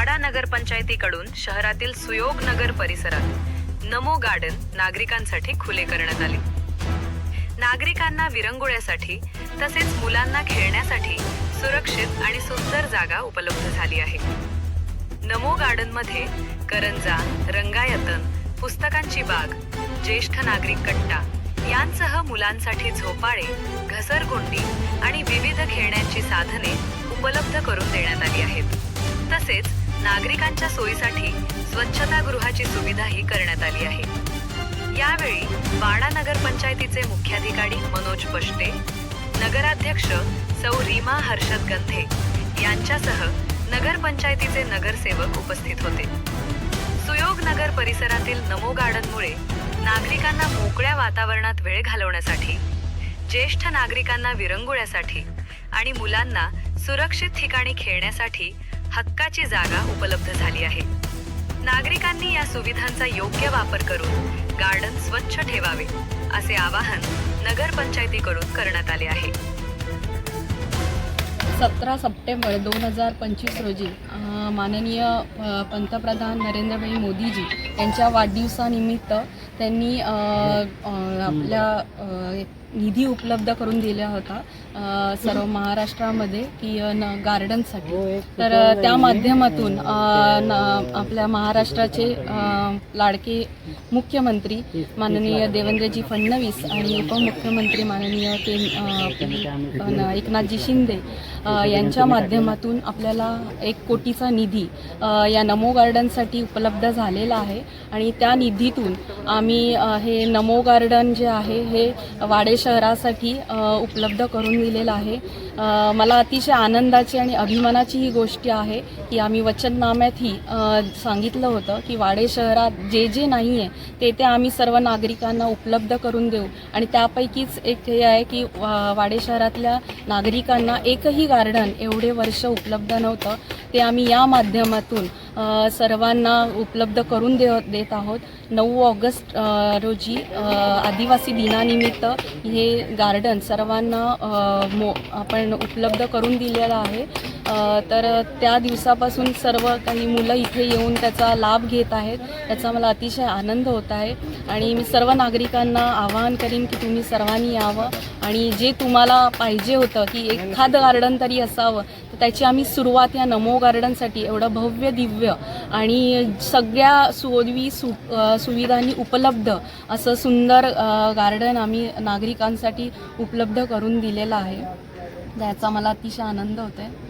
वाडा नगरपंचायतीकडून शहरातील सुयोग नगर परिसरात नमो गार्डन नागरिकांसाठी खुले करण्यात आले। नागरिकांना विरंगुळ्यासाठी तसेच मुलांना खेळण्यासाठी सुरक्षित आणि सुंदर जागा उपलब्ध झाली आहे। नमो गार्डन मध्ये करंजा, रंगायतन, पुस्तकांची बाग, ज्येष्ठ नागरिक कट्टा यांसह मुलांसाठी झोपाळे, घसरगुंडी आणि विविध खेळण्याची साधने उपलब्ध करून देण्यात आली आहेत। तसेच नागरिकांच्या सोयीसाठी स्वच्छतागृहाची सुविधाही करण्यात आली आहे। यावेळी वाडा नगरपंचायतीचे मुख्याधिकारी मनोज पष्टे, नगराध्यक्ष सौ रीमा हर्षद गंधे यांच्यासह नगरपंचायतीचे नगरसेवक उपस्थित होते। सुयोग नगर परिसरातील नमो गार्डनमुळे नागरिकांना मोकळ्या वातावरणात वेळ घालवण्यासाठी, ज्येष्ठ नागरिकांना विरंगुळ्यासाठी आणि मुलांना सुरक्षित ठिकाणी खेळण्यासाठी हक्काची जागा उपलब्ध झाली आहे। नागरिकांनी या सुविधांचा योग्य वापर करून गार्डन स्वच्छ ठेवावे असे आवाहन नगरपंचायतीकडून करण्यात आले आहे। 17 सप्टेंबर 2025 रोजी माननीय पंतप्रधान नरेंद्रभाई मोदीजी यांच्या वाढदिवसानिमित्त त्यांनी आपल्या निधी उपलब्ध करून दिला होता सर्व महाराष्ट्रामध्ये की गार्डनसाठी। तर त्या माध्यमातून आपल्या महाराष्ट्राचे लाडके मुख्यमंत्री माननीय देवेंद्रजी फडणवीस आणि उपमुख्यमंत्री माननीय एकनाथजी शिंदे यांच्या माध्यमातून आपल्याला 1 कोटीचा निधी या नमो गार्डनसाठी उपलब्ध झालेला आहे। आणि त्या निधीतून आम्ही हे नमो गार्डन जे आहे हे वाडे शहरासाठी उपलब्ध करून दिलेलं आहे। मला अतिशय आनंदाची आणि अभिमानाची ही गोष्ट आहे की आम्ही वचननाम्यातही सांगितलं होतं की वाडे शहरात जे जे नाही आहे ते आम्ही सर्व नागरिकांना उपलब्ध करून देऊ। आणि त्यापैकीच एक हे आहे की वाडे शहरातल्या नागरिकांना एकही गार्डन एवढे वर्ष उपलब्ध नव्हतं, ते आम्ही या माध्यमातून सर्वांना उपलब्ध करून देत आहोत। 9 ऑगस्ट रोजी आदिवासी दिनानिमित्त हे गार्डन सर्वांना आपण उपलब्ध करून दिलेलं आहे। तर त्या दिवसापासून सर्व काही मुलं इथे येऊन त्याचा लाभ घेत आहेत, याचा मला अतिशय आनंद होत आहे। आणि मी सर्व नागरिकांना आवाहन करीन की तुम्ही सर्वांनी यावं आणि जे तुम्हाला पाहिजे होतं की एखादं गार्डन तरी असावं, तर त्याची आम्ही सुरुवात या नमो गार्डनसाठी एवढं भव्य दिव्य आणि सगळ्या सोयी सुविधांनी उपलब्ध असं सुंदर गार्डन आम्ही नागरिकांसाठी उपलब्ध करून दिलेलं आहे। त्याचा मला अतिशय आनंद होत आहे।